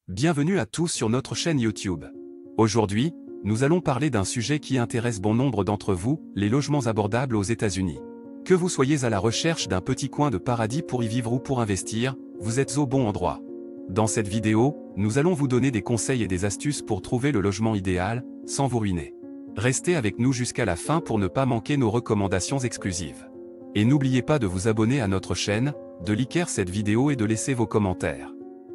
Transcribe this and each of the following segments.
Bienvenue à tous sur notre chaîne YouTube. Aujourd'hui, nous allons parler d'un sujet qui intéresse bon nombre d'entre vous, les logements abordables aux États-Unis. Que vous soyez à la recherche d'un petit coin de paradis pour y vivre ou pour investir, vous êtes au bon endroit. Dans cette vidéo, nous allons vous donner des conseils et des astuces pour trouver le logement idéal, sans vous ruiner. Restez avec nous jusqu'à la fin pour ne pas manquer nos recommandations exclusives. Et n'oubliez pas de vous abonner à notre chaîne, de liker cette vidéo et de laisser vos commentaires.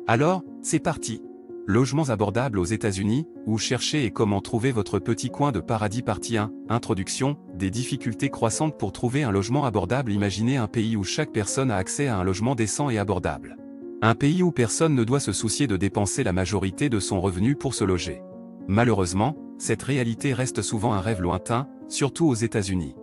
Alors, c'est parti! Logements abordables aux États-Unis, où chercher et comment trouver votre petit coin de paradis partie 1, Introduction, des difficultés croissantes pour trouver un logement abordable. Imaginez un pays où chaque personne a accès à un logement décent et abordable. Un pays où personne ne doit se soucier de dépenser la majorité de son revenu pour se loger. Malheureusement, cette réalité reste souvent un rêve lointain, surtout aux États-Unis.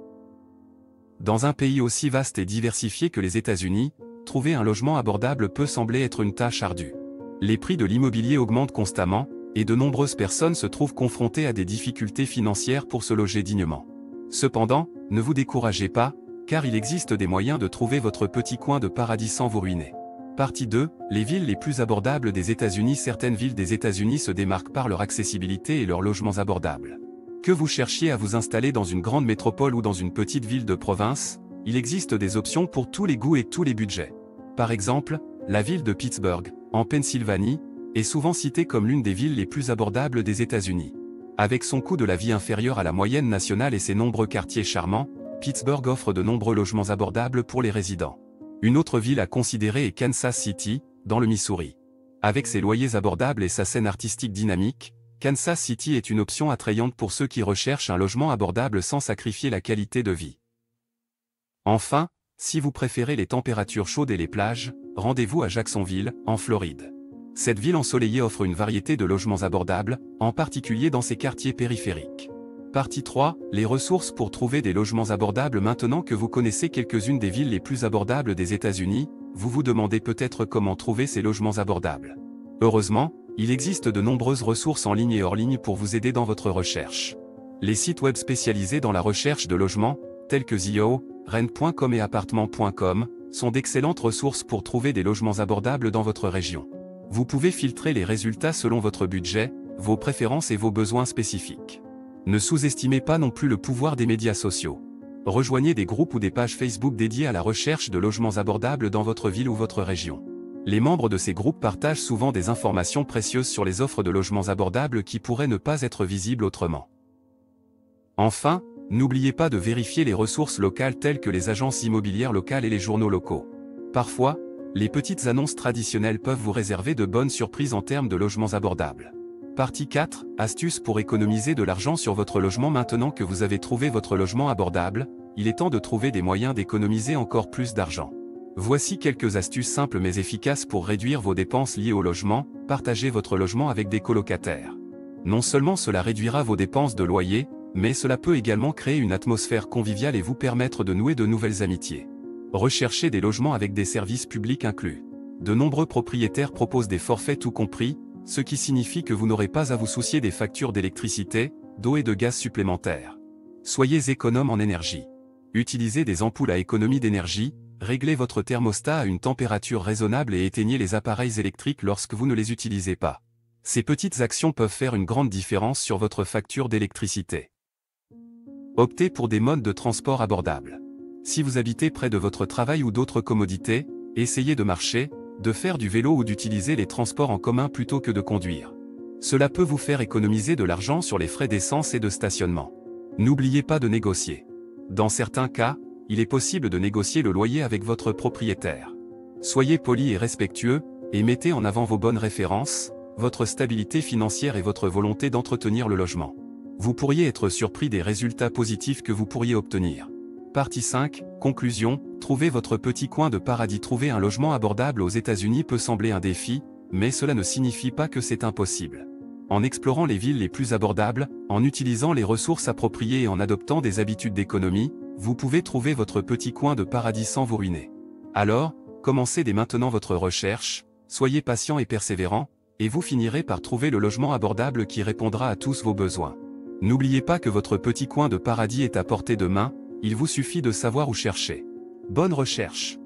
Dans un pays aussi vaste et diversifié que les États-Unis, trouver un logement abordable peut sembler être une tâche ardue. Les prix de l'immobilier augmentent constamment, et de nombreuses personnes se trouvent confrontées à des difficultés financières pour se loger dignement. Cependant, ne vous découragez pas, car il existe des moyens de trouver votre petit coin de paradis sans vous ruiner. Partie 2, les villes les plus abordables des États-Unis. Certaines villes des États-Unis se démarquent par leur accessibilité et leurs logements abordables. Que vous cherchiez à vous installer dans une grande métropole ou dans une petite ville de province, il existe des options pour tous les goûts et tous les budgets. Par exemple, la ville de Pittsburgh, en Pennsylvanie, est souvent citée comme l'une des villes les plus abordables des États-Unis. Avec son coût de la vie inférieur à la moyenne nationale et ses nombreux quartiers charmants, Pittsburgh offre de nombreux logements abordables pour les résidents. Une autre ville à considérer est Kansas City, dans le Missouri. Avec ses loyers abordables et sa scène artistique dynamique, Kansas City est une option attrayante pour ceux qui recherchent un logement abordable sans sacrifier la qualité de vie. Enfin, si vous préférez les températures chaudes et les plages, rendez-vous à Jacksonville, en Floride. Cette ville ensoleillée offre une variété de logements abordables, en particulier dans ses quartiers périphériques. Partie 3, les ressources pour trouver des logements abordables. Maintenant que vous connaissez quelques-unes des villes les plus abordables des États-Unis, vous vous demandez peut-être comment trouver ces logements abordables. Heureusement, il existe de nombreuses ressources en ligne et hors ligne pour vous aider dans votre recherche. Les sites web spécialisés dans la recherche de logements, tels que Zillow, Rent.com et Appartement.com, sont d'excellentes ressources pour trouver des logements abordables dans votre région. Vous pouvez filtrer les résultats selon votre budget, vos préférences et vos besoins spécifiques. Ne sous-estimez pas non plus le pouvoir des médias sociaux. Rejoignez des groupes ou des pages Facebook dédiées à la recherche de logements abordables dans votre ville ou votre région. Les membres de ces groupes partagent souvent des informations précieuses sur les offres de logements abordables qui pourraient ne pas être visibles autrement. Enfin, n'oubliez pas de vérifier les ressources locales telles que les agences immobilières locales et les journaux locaux. Parfois, les petites annonces traditionnelles peuvent vous réserver de bonnes surprises en termes de logements abordables. Partie 4, astuces pour économiser de l'argent sur votre logement. Maintenant que vous avez trouvé votre logement abordable, il est temps de trouver des moyens d'économiser encore plus d'argent. Voici quelques astuces simples mais efficaces pour réduire vos dépenses liées au logement. Partagez votre logement avec des colocataires. Non seulement cela réduira vos dépenses de loyer, mais cela peut également créer une atmosphère conviviale et vous permettre de nouer de nouvelles amitiés. Recherchez des logements avec des services publics inclus. De nombreux propriétaires proposent des forfaits tout compris, ce qui signifie que vous n'aurez pas à vous soucier des factures d'électricité, d'eau et de gaz supplémentaires. Soyez économe en énergie. Utilisez des ampoules à économie d'énergie, réglez votre thermostat à une température raisonnable et éteignez les appareils électriques lorsque vous ne les utilisez pas. Ces petites actions peuvent faire une grande différence sur votre facture d'électricité. Optez pour des modes de transport abordables. Si vous habitez près de votre travail ou d'autres commodités, essayez de marcher, de faire du vélo ou d'utiliser les transports en commun plutôt que de conduire. Cela peut vous faire économiser de l'argent sur les frais d'essence et de stationnement. N'oubliez pas de négocier. Dans certains cas, il est possible de négocier le loyer avec votre propriétaire. Soyez poli et respectueux, et mettez en avant vos bonnes références, votre stabilité financière et votre volonté d'entretenir le logement. Vous pourriez être surpris des résultats positifs que vous pourriez obtenir. Partie 5, conclusion, trouvez votre petit coin de paradis. Trouver un logement abordable aux États-Unis peut sembler un défi, mais cela ne signifie pas que c'est impossible. En explorant les villes les plus abordables, en utilisant les ressources appropriées et en adoptant des habitudes d'économie, vous pouvez trouver votre petit coin de paradis sans vous ruiner. Alors, commencez dès maintenant votre recherche, soyez patient et persévérant, et vous finirez par trouver le logement abordable qui répondra à tous vos besoins. N'oubliez pas que votre petit coin de paradis est à portée de main, il vous suffit de savoir où chercher. Bonne recherche!